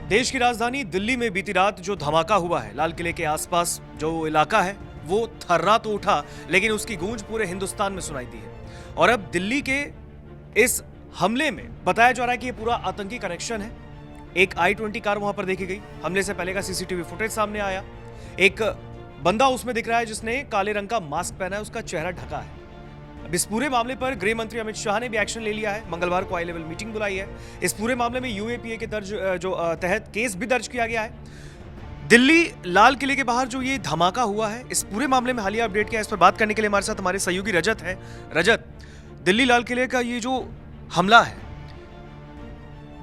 देश की राजधानी दिल्ली में बीती रात जो धमाका हुआ है, लाल किले के आसपास जो इलाका है वो थर्रा तो उठा, लेकिन उसकी गूंज पूरे हिंदुस्तान में सुनाई दी है। और अब दिल्ली के इस हमले में बताया जा रहा है कि ये पूरा आतंकी कनेक्शन है। एक I-20 कार वहां पर देखी गई, हमले से पहले का सीसीटीवी फुटेज सामने आया। एक बंदा उसमें दिख रहा है जिसने काले रंग का मास्क पहना है, उसका चेहरा ढका है। अब इस पूरे मामले पर गृह मंत्री अमित शाह ने भी एक्शन ले लिया है। मंगलवार को हाई लेवल मीटिंग बुलाई है। इस पूरे मामले में यूएपीए के तहत केस भी दर्ज किया गया है। दिल्ली लाल किले के बाहर जो ये धमाका हुआ है, इस पूरे मामले में हालिया अपडेट क्या है, इस पर बात करने के लिए हमारे साथ हमारे सहयोगी रजत है। रजत, दिल्ली लाल किले का ये जो हमला है,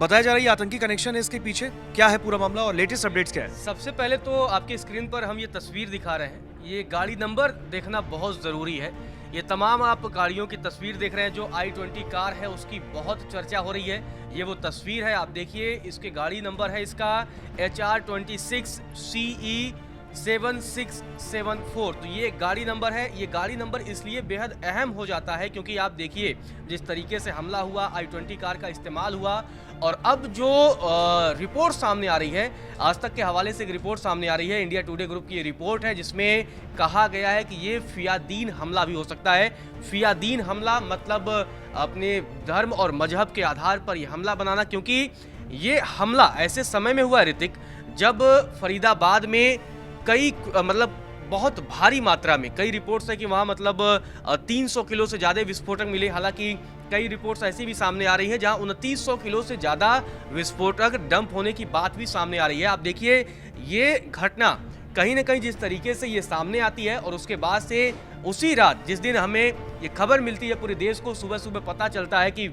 बताया जा रहा है ये आतंकी कनेक्शन है इसके पीछे, क्या है पूरा मामला और लेटेस्ट अपडेट्स क्या है? सबसे पहले तो आपकी स्क्रीन पर हम ये तस्वीर दिखा रहे हैं। ये गाड़ी नंबर देखना बहुत ज़रूरी है। ये तमाम आप गाड़ियों की तस्वीर देख रहे हैं। जो I-20 कार है उसकी बहुत चर्चा हो रही है। ये वो तस्वीर है, आप देखिए इसके गाड़ी नंबर है इसका HR26CE 7674। तो ये गाड़ी नंबर है। ये गाड़ी नंबर इसलिए बेहद अहम हो जाता है क्योंकि आप देखिए जिस तरीके से हमला हुआ, I-20 कार का इस्तेमाल हुआ, और अब जो रिपोर्ट सामने आ रही है, आज तक के हवाले से एक रिपोर्ट सामने आ रही है, इंडिया टुडे ग्रुप की ये रिपोर्ट है जिसमें कहा गया है कि ये फियादीन हमला भी हो सकता है। फियादीन हमला मतलब अपने धर्म और मजहब के आधार पर ये हमला बनाना, क्योंकि ये हमला ऐसे समय में हुआ ऋतिक जब फरीदाबाद में कई मतलब बहुत भारी मात्रा में, कई रिपोर्ट्स है कि वहाँ मतलब 300 किलो से ज़्यादा विस्फोटक मिले। हालांकि कई रिपोर्ट्स ऐसी भी सामने आ रही हैं जहां 2900 किलो से ज़्यादा विस्फोटक डंप होने की बात भी सामने आ रही है। आप देखिए ये घटना कहीं ना कहीं जिस तरीके से ये सामने आती है, और उसके बाद से उसी रात जिस दिन हमें ये खबर मिलती है, पूरे देश को सुबह सुबह पता चलता है कि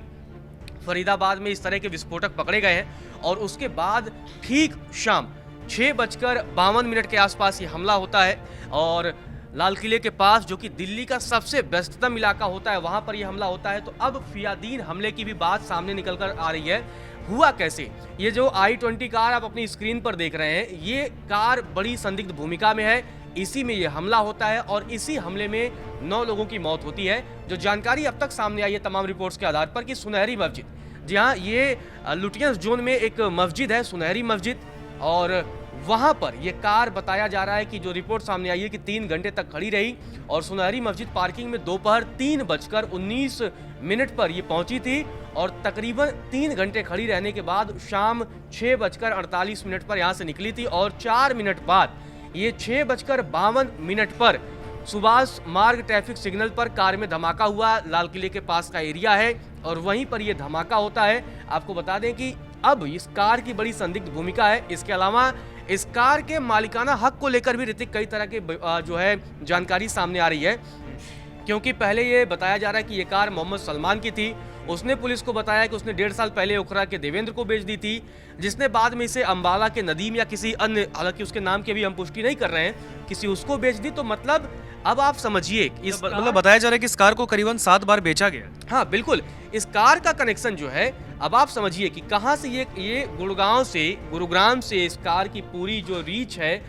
फरीदाबाद में इस तरह के विस्फोटक पकड़े गए हैं, और उसके बाद ठीक शाम 6:52 के आसपास ये हमला होता है। और लाल किले के पास, जो कि दिल्ली का सबसे व्यस्ततम इलाका होता है, वहां पर यह हमला होता है। तो अब फियादीन हमले की भी बात सामने निकल कर आ रही है। हुआ कैसे? ये जो I-20 कार आप अपनी स्क्रीन पर देख रहे हैं, ये कार बड़ी संदिग्ध भूमिका में है। इसी में ये हमला होता है और इसी हमले में 9 लोगों की मौत होती है। जो जानकारी अब तक सामने आई है तमाम रिपोर्ट्स के आधार पर कि सुनहरी मस्जिद, जी हाँ, ये लुटियंस जोन में एक मस्जिद है, सुनहरी मस्जिद, और वहां पर यह कार बताया जा रहा है कि जो रिपोर्ट सामने आई है कि 3 घंटे तक खड़ी रही, और सुनहरी मस्जिद पार्किंग में दोपहर 3:19 पर यह पहुंची थी, और तकरीबन 3 घंटे खड़ी रहने के बाद शाम 6:48 पर यहां से निकली थी, और 4 मिनट बाद ये 6:52 पर सुभाष मार्ग ट्रैफिक सिग्नल पर कार में धमाका हुआ। लाल किले के पास का एरिया है और वहीं पर यह धमाका होता है। आपको बता दें कि अब इस कार की बड़ी संदिग्ध भूमिका है। इसके अलावा इस कार के मालिकाना हक को लेकर भी ऋतिक कई तरह के जो है जानकारी सामने आ रही है, क्योंकि पहले ये बताया जा रहा है कि ये कार मोहम्मद सलमान की थी। उसने पुलिस को बताया कि उसने 1.5 साल पहले उखरा के देवेंद्र को बेच दी थी, जिसने बाद में इसे अंबाला के नदीम या किसी अन्य, हालांकि उसके नाम की भी हम पुष्टि नहीं कर रहे हैं, किसी उसको बेच दी। तो मतलब अब आप समझिए, इस मतलब बताया जा रहा है कि इस कार को करीबन 7 बार बेचा गया। हाँ बिल्कुल, इस कार का कनेक्शन जो है, अब आप समझिए कि कहां से ये गुरुग्राम से इस कार की पूरी जो रीच है,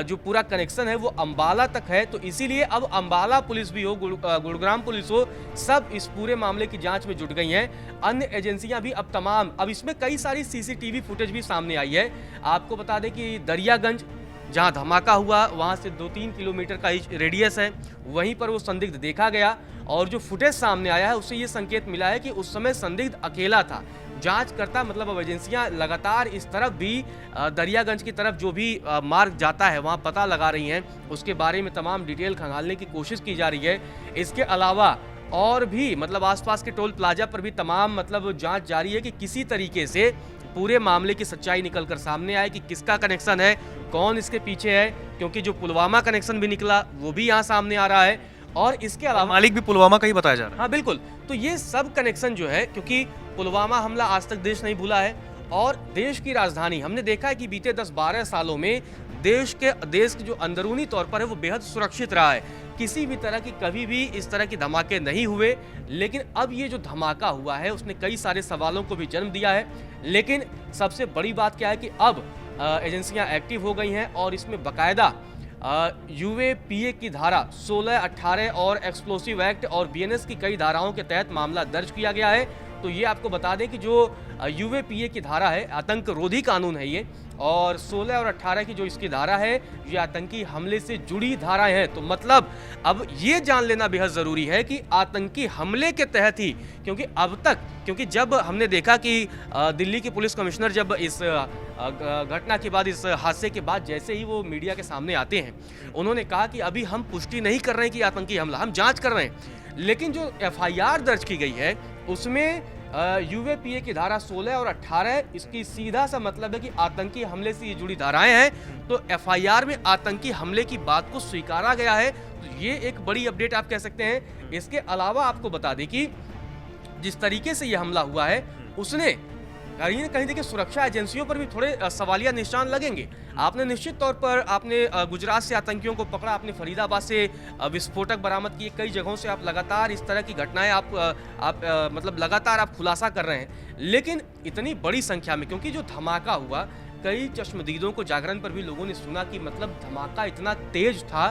जो पूरा कनेक्शन है वो अंबाला तक है। तो इसीलिए अब अंबाला पुलिस भी हो, गुरुग्राम पुलिस हो, सब इस पूरे मामले की जांच में जुट गई हैं। अन्य एजेंसियां भी अब इसमें कई सारी सीसीटीवी फुटेज भी सामने आई है। आपको बता दें कि दरियागंज जहां धमाका हुआ, वहां से 2-3 किलोमीटर का रेडियस है, वहीं पर वो संदिग्ध देखा गया, और जो फुटेज सामने आया है उससे ये संकेत मिला है कि उस समय संदिग्ध अकेला था। जांच करता मतलब अब एजेंसियां लगातार इस तरफ भी, दरियागंज की तरफ जो भी मार्ग जाता है वहां पता लगा रही हैं, उसके बारे में तमाम डिटेल खंगालने की कोशिश की जा रही है। इसके अलावा और भी मतलब आसपास के टोल प्लाजा पर भी तमाम मतलब जांच जारी है कि किसी तरीके से पूरे मामले की सच्चाई निकलकर सामने आए कि किसका कनेक्शन है, कौन इसके पीछे है, क्योंकि जो पुलवामा कनेक्शन भी निकला वो भी यहाँ सामने आ रहा है, और इसके अलावा मालिक भी पुलवामा का ही बताया जा रहा है। हाँ बिल्कुल, तो ये सब कनेक्शन जो है, क्योंकि पुलवामा हमला आज तक देश नहीं भूला है, और देश की राजधानी हमने देखा है कि बीते 10-12 सालों में देश के जो अंदरूनी तौर पर है वो बेहद सुरक्षित रहा है। किसी भी तरह की कभी भी इस तरह के धमाके नहीं हुए, लेकिन अब ये जो धमाका हुआ है उसने कई सारे सवालों को भी जन्म दिया है। लेकिन सबसे बड़ी बात क्या है कि अब एजेंसियां एक्टिव हो गई हैं, और इसमें बाकायदा यूएपीए की धारा 16, 18 और एक्सप्लोसिव एक्ट और बीएनएस की कई धाराओं के तहत मामला दर्ज किया गया है। तो ये आपको बता दें कि जो यूएपीए की धारा है, आतंक रोधी कानून है ये, और 16 और 18 की जो इसकी धारा है ये आतंकी हमले से जुड़ी धाराएं हैं। तो मतलब अब ये जान लेना बेहद ज़रूरी है कि आतंकी हमले के तहत ही, क्योंकि जब हमने देखा कि दिल्ली के पुलिस कमिश्नर जब इस घटना के बाद, इस हादसे के बाद जैसे ही वो मीडिया के सामने आते हैं, उन्होंने कहा कि अभी हम पुष्टि नहीं कर रहे हैं कि आतंकी हमला, हम जांच कर रहे हैं। लेकिन जो एफआईआर दर्ज की गई है उसमें यूएपीए की धारा 16 और 18, इसकी सीधा सा मतलब है कि आतंकी हमले से ये जुड़ी धाराएं हैं। तो एफआईआर में आतंकी हमले की बात को स्वीकारा गया है। तो ये एक बड़ी अपडेट आप कह सकते हैं। इसके अलावा आपको बता दें कि जिस तरीके से ये हमला हुआ है उसने कहीं ना कहीं देखिए सुरक्षा एजेंसियों पर भी थोड़े सवालिया निशान लगेंगे। आपने निश्चित तौर पर आपने गुजरात से आतंकियों को पकड़ा, आपने फरीदाबाद से विस्फोटक बरामद किए, कई जगहों से आप लगातार इस तरह की घटनाएं आप मतलब लगातार आप खुलासा कर रहे हैं। लेकिन इतनी बड़ी संख्या में, क्योंकि जो धमाका हुआ, कई चश्मदीदों को जागरण पर भी लोगों ने सुना कि मतलब धमाका इतना तेज था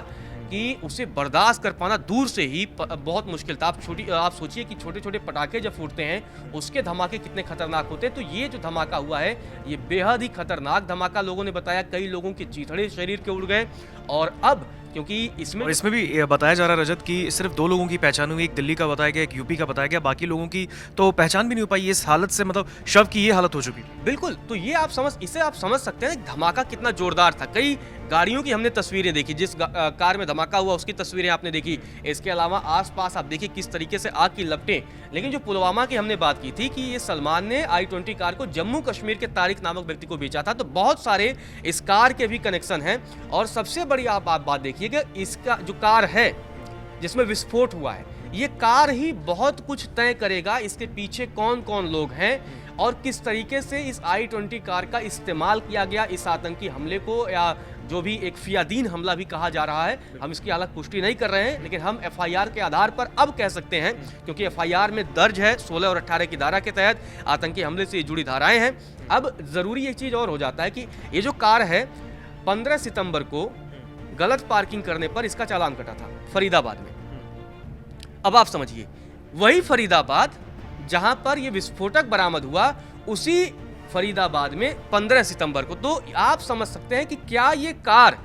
कि उसे बर्दाश्त कर पाना दूर से ही बहुत मुश्किल था। आप सोचिए कि छोटे छोटे पटाखे जब फूटते हैं उसके धमाके कितने खतरनाक होते हैं। तो ये जो धमाका हुआ है ये बेहद ही खतरनाक धमाका, लोगों ने बताया कई लोगों के चीथड़े शरीर के उड़ गए। और अब क्योंकि इसमें भी बताया जा रहा है रजत कि सिर्फ 2 लोगों की पहचान हुई, एक दिल्ली का बताया गया, एक यूपी का बताया गया, बाकी लोगों की तो पहचान भी नहीं हो पाई। इस हालत से मतलब शव की ये हालत हो चुकी। बिल्कुल, तो ये इसे आप समझ सकते हैं धमाका कितना जोरदार था। कई गाड़ियों की हमने तस्वीरें देखी, जिस कार में धमाका हुआ उसकी तस्वीरें आपने देखी। इसके अलावा आसपास आप देखिए किस तरीके से आग की लपटें। लेकिन जो पुलवामा की हमने बात की थी कि ये सलमान ने i20 कार को जम्मू कश्मीर के तारिक नामक व्यक्ति को बेचा था, तो बहुत सारे इस कार के भी कनेक्शन हैं। और सबसे बड़ी आप बात देखिए कि इसका जो कार है जिसमें विस्फोट हुआ है, ये कार ही बहुत कुछ तय करेगा इसके पीछे कौन कौन लोग हैं और किस तरीके से इस i20 कार का इस्तेमाल किया गया इस आतंकी हमले को, या जो भी एक फियादीन हमला भी कहा जा रहा है। हम इसकी अलग पुष्टि नहीं कर रहे हैं, लेकिन हम एफआईआर के आधार पर अब कह सकते हैं, क्योंकि एफआईआर में दर्ज है 16 और 18 की धारा के तहत आतंकी हमले से जुड़ी धाराएं हैं। अब जरूरी एक चीज और हो जाता है कि ये जो कार है 15 सितंबर को गलत पार्किंग करने पर इसका चालान कटा था फरीदाबाद में। अब आप समझिए, वही फरीदाबाद जहां पर यह विस्फोटक बरामद हुआ, उसी फरीदाबाद में 15 सितंबर को। तो आप समझ सकते हैं कि क्या ये कार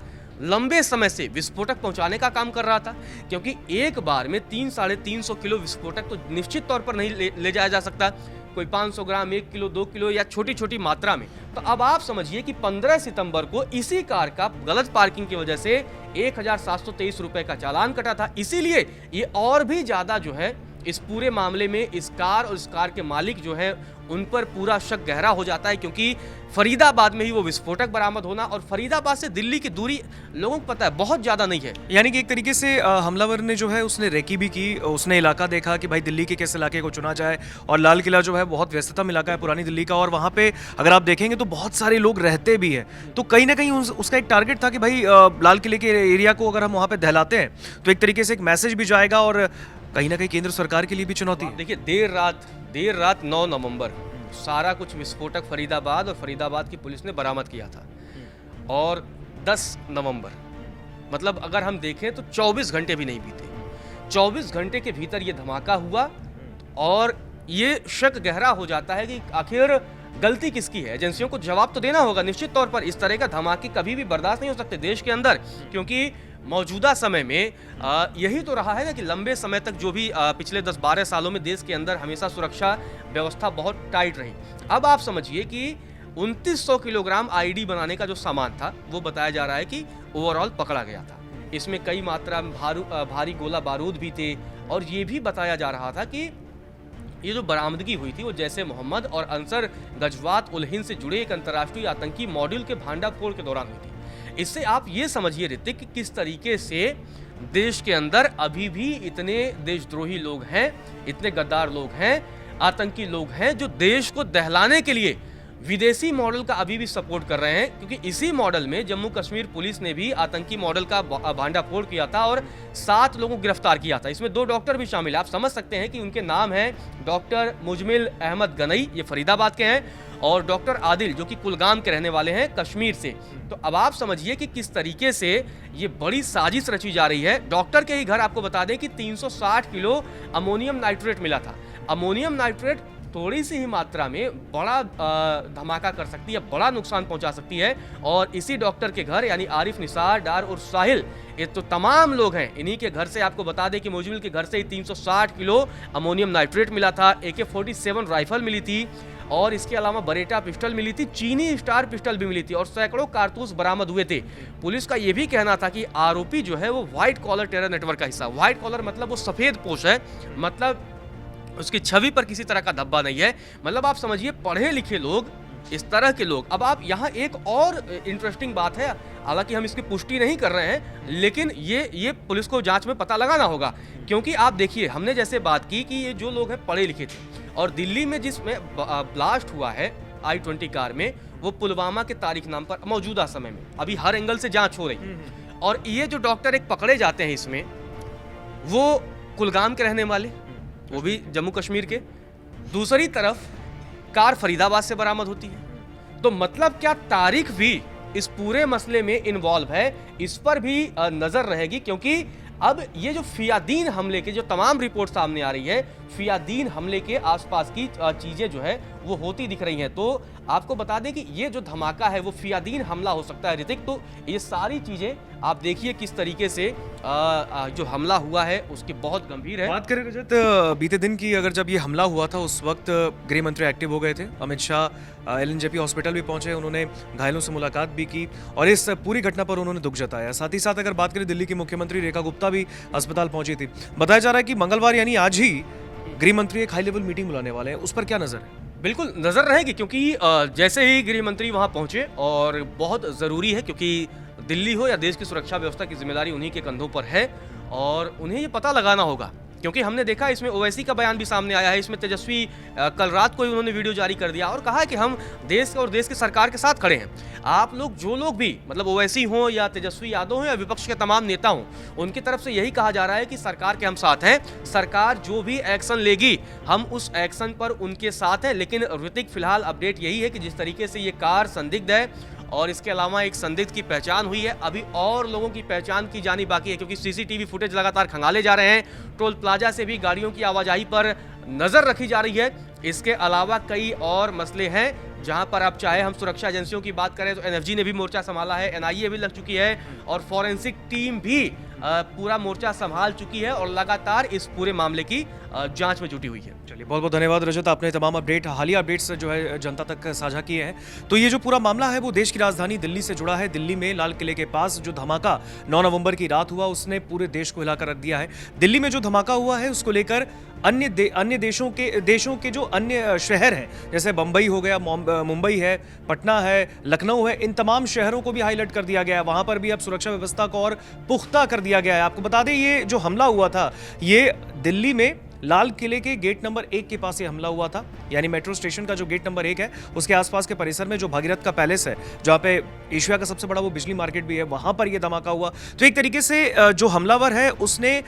लंबे समय से विस्फोटक पहुंचाने का काम कर रहा था, क्योंकि एक बार में 300-350 किलो विस्फोटक तो निश्चित तौर पर नहीं ले जाया जा सकता। कोई 500 ग्राम, 1 किलो, 2 किलो या छोटी छोटी मात्रा में। तो अब आप समझिए कि 15 सितंबर को इसी कार का गलत पार्किंग की वजह से 1723 रुपए का चालान कटा था। इसीलिए ये और भी ज्यादा जो है इस पूरे मामले में इस कार और इस कार के मालिक जो है उन पर पूरा शक गहरा हो जाता है, क्योंकि फरीदाबाद में ही वो विस्फोटक बरामद होना, और फरीदाबाद से दिल्ली की दूरी लोगों को पता है बहुत ज्यादा नहीं है। यानी कि एक तरीके से हमलावर ने जो है उसने रेकी भी की, उसने इलाका देखा कि भाई दिल्ली के किस इलाके को चुना जाए। और लाल किला जो है बहुत व्यस्ततम इलाका है पुरानी दिल्ली का, और वहाँ पे अगर आप देखेंगे तो बहुत सारे लोग रहते भी हैं। तो कहीं ना कहीं उसका एक टारगेट था कि भाई लाल किले के एरिया को अगर हम वहाँ पे दहलाते हैं तो एक तरीके से एक मैसेज भी जाएगा, और कहीं ना कहीं केंद्र सरकार के लिए भी चुनौती है। देखिए देर रात 9 नवंबर सारा कुछ विस्फोटक फरीदाबाद और फरीदाबाद की पुलिस ने बरामद किया था, और 10 नवंबर मतलब अगर हम देखें तो 24 घंटे भी नहीं बीते। 24 घंटे के भीतर ये धमाका हुआ, और ये शक गहरा हो जाता है कि आखिर गलती किसकी है। एजेंसियों को जवाब तो देना होगा निश्चित तौर पर। इस तरह का धमाके कभी भी बर्दाश्त नहीं हो सकते देश के अंदर, क्योंकि मौजूदा समय में यही तो रहा है ना कि लंबे समय तक जो भी पिछले 10-12 सालों में देश के अंदर हमेशा सुरक्षा व्यवस्था बहुत टाइट रही। अब आप समझिए कि 2900 किलोग्राम आईडी बनाने का जो सामान था वो बताया जा रहा है कि ओवरऑल पकड़ा गया था। इसमें कई मात्रा में भारी गोला बारूद भी थे, और ये भी बताया जा रहा था कि ये जो बरामदगी हुई थी वो जैसे मोहम्मद और अंसर गजवात उल हिंद से जुड़े एक अंतर्राष्ट्रीय आतंकी मॉड्यूल के भांडाफोड़ के दौरान हुई थी। इससे आप ये समझिए ऋतिक कि किस तरीके से देश के अंदर अभी भी इतने देशद्रोही लोग हैं, इतने गद्दार लोग हैं, आतंकी लोग हैं जो देश को दहलाने के लिए विदेशी मॉडल का अभी भी सपोर्ट कर रहे हैं। क्योंकि इसी मॉडल में जम्मू कश्मीर पुलिस ने भी आतंकी मॉडल का भांडाफोड़ किया था और 7 लोगों को गिरफ्तार किया था। इसमें 2 डॉक्टर भी शामिल हैं। आप समझ सकते हैं कि उनके नाम हैं डॉक्टर मुजमिल अहमद गनई, ये फरीदाबाद के हैं, और डॉक्टर आदिल जो कि कुलगाम के रहने वाले हैं, कश्मीर से। तो अब आप समझिए कि किस तरीके से ये बड़ी साजिश रची जा रही है। डॉक्टर के ही घर आपको बता दें कि 360 किलो अमोनियम नाइट्रेट मिला था। अमोनियम नाइट्रेट थोड़ी सी ही मात्रा में बड़ा धमाका कर सकती है, बड़ा नुकसान पहुंचा सकती है। और इसी डॉक्टर के घर यानी आरिफ, निसार, डार और साहिल, ये तो तमाम लोग हैं, इन्हीं के घर से आपको बता दें कि मोजमिल के घर से ही 360 किलो अमोनियम नाइट्रेट मिला था, AK-47 राइफल मिली थी और इसके अलावा बरेटा पिस्टल मिली थी, चीनी स्टार पिस्टल भी मिली थी और सैकड़ों कारतूस बरामद हुए थे। पुलिस का यह भी कहना था कि आरोपी जो है वो व्हाइट कॉलर टेरर नेटवर्क का हिस्सा। व्हाइट कॉलर मतलब वो सफेद पोश है, मतलब उसकी छवि पर किसी तरह का धब्बा नहीं है, मतलब आप समझिए पढ़े लिखे लोग, इस तरह के लोग। अब आप यहाँ एक और इंटरेस्टिंग बात है, हालांकि हम इसकी पुष्टि नहीं कर रहे हैं, लेकिन ये पुलिस को जांच में पता लगाना होगा। क्योंकि आप देखिए, हमने जैसे बात की कि ये जो लोग हैं पढ़े लिखे थे और दिल्ली में जिसमें ब्लास्ट हुआ है I-20 कार में, वो पुलवामा के तारीख नाम पर मौजूदा समय में अभी हर एंगल से जांच हो रही है। और ये जो डॉक्टर एक पकड़े जाते हैं इसमें, वो कुलगाम के रहने वाले, वो भी जम्मू कश्मीर के। दूसरी तरफ कार फरीदाबाद से बरामद होती है। तो मतलब क्या तारीख भी इस पूरे मसले में इन्वॉल्व है, इस पर भी नजर रहेगी। क्योंकि अब ये जो फियादीन हमले के जो तमाम रिपोर्ट सामने आ रही है, फियादीन हमले के आसपास की चीजें जो है वो होती दिख रही हैं। तो आपको बता दें कि ये जो धमाका है वो फियादीन हमला हो सकता है ऋतिक। तो ये सारी चीजें आप देखिए किस तरीके से जो हमला हुआ है उसकी बहुत गंभीर है। बात करें रजत, बीते दिन की, अगर जब ये हमला हुआ था उस वक्त गृह मंत्री एक्टिव हो गए थे। अमित शाह LNJP हॉस्पिटल भी पहुंचे, उन्होंने घायलों से मुलाकात भी की और इस पूरी घटना पर उन्होंने दुख जताया। साथ ही साथ अगर बात करें, दिल्ली की मुख्यमंत्री रेखा गुप्ता भी अस्पताल पहुंची थी। बताया जा रहा है कि मंगलवार यानी आज ही गृह मंत्री एक हाई लेवल मीटिंग बुलाने वाले हैं, उस पर क्या नजर है? बिल्कुल नजर रहेगी, क्योंकि जैसे ही गृह मंत्री वहां पहुंचे, और बहुत जरूरी है क्योंकि दिल्ली हो या देश की सुरक्षा व्यवस्था की जिम्मेदारी उन्हीं के कंधों पर है और उन्हें ये पता लगाना होगा। क्योंकि हमने देखा इसमें ओवैसी का बयान भी सामने आया है। इसमें तेजस्वी कल रात को ही उन्होंने वीडियो जारी कर दिया और कहा है कि हम देश और देश की सरकार के साथ खड़े हैं। आप लोग जो लोग भी, मतलब ओवैसी हों या तेजस्वी यादव हों या विपक्ष के तमाम नेता हों, उनकी तरफ से यही कहा जा रहा है कि सरकार के हम साथ हैं, सरकार जो भी एक्शन लेगी हम उस एक्शन पर उनके साथ हैं। लेकिन ऋतिक, फिलहाल अपडेट यही है कि जिस तरीके से ये कार संदिग्ध है और इसके अलावा एक संदिग्ध की पहचान हुई है, अभी और लोगों की पहचान की जानी बाकी है। क्योंकि CCTV फुटेज लगातार खंगाले जा रहे हैं, टोल प्लाजा से भी गाड़ियों की आवाजाही पर नजर रखी जा रही है। इसके अलावा कई और मसले हैं जहां पर आप चाहे हम सुरक्षा एजेंसियों की बात करें तो NFG ने भी मोर्चा संभाला है, NIA भी लग चुकी है और फॉरेंसिक टीम भी पूरा मोर्चा संभाल चुकी है और लगातार इस पूरे मामले की जांच में जुटी हुई है। चलिए, बहुत बहुत धन्यवाद रजत, आपने तमाम अपडेट, हालिया अपडेट्स जो है जनता तक साझा किए हैं। तो ये जो पूरा मामला है वो देश की राजधानी दिल्ली से जुड़ा है। दिल्ली में लाल किले के पास जो धमाका 9 नवंबर की रात हुआ, उसने पूरे देश को हिलाकर रख दिया है। दिल्ली में जो धमाका हुआ है उसको लेकर अन्य देशों के जो अन्य शहर हैं, जैसे बम्बई हो गया, मुंबई है, पटना है, लखनऊ है, इन तमाम शहरों को भी हाईलाइट कर दिया गया है। वहां पर भी अब सुरक्षा व्यवस्था को और पुख्ता कर दिया गया है। आपको बता दें, ये जो हमला हुआ था ये दिल्ली में लाल किले के गेट नंबर 1 के पास ये हमला हुआ था, यानी मेट्रो स्टेशन का जो गेट नंबर 1 है उसके आसपास के परिसर में जो भागीरथ का पैलेस है, जहाँ पे एशिया का सबसे बड़ा वो बिजली मार्केट भी है, वहां पर ये धमाका हुआ। तो एक तरीके से जो हमलावर है उसने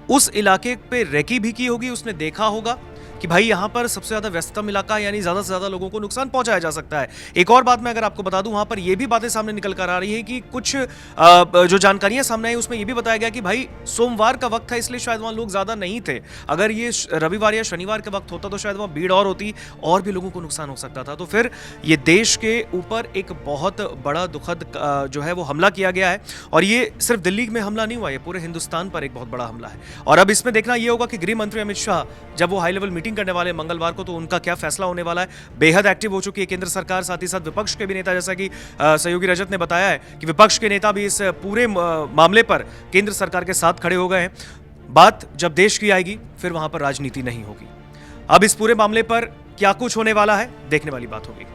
उस इलाके पे रेकी भी की होगी, उसने देखा होगा कि भाई यहाँ पर सबसे ज्यादा व्यस्ततम इलाका है, यानी ज्यादा से ज्यादा लोगों को नुकसान पहुंचाया जा सकता है। एक और बात मैं अगर आपको बता दूं, वहां पर यह भी बातें सामने निकल कर आ रही है कि कुछ जो जानकारियां सामने आई उसमें यह भी बताया गया कि भाई सोमवार का वक्त था इसलिए शायद वहां लोग ज्यादा नहीं थे। अगर ये रविवार या शनिवार के वक्त होता तो शायद वहां भीड़ और होती और भी लोगों को नुकसान हो सकता था। तो फिर ये देश के ऊपर एक बहुत बड़ा दुखद जो है वो हमला किया गया है और ये सिर्फ दिल्ली में हमला नहीं हुआ, ये पूरे हिंदुस्तान पर एक बहुत बड़ा हमला है। और अब इसमें देखना यह होगा कि गृह मंत्री अमित शाह जब वो हाई लेवल मीटिंग करने वाले मंगलवार को, तो उनका क्या फैसला होने वाला है। बेहद एक्टिव हो चुकी है केंद्र सरकार, साथ ही साथ विपक्ष के भी नेता, जैसा कि सहयोगी रजत ने बताया है कि विपक्ष के नेता भी इस पूरे मामले पर केंद्र सरकार के साथ खड़े हो गए हैं। बात जब देश की आएगी फिर वहां पर राजनीति नहीं होगी। अब इस पूरे मामले पर क्या कुछ होने वाला है, देखने वाली बात होगी।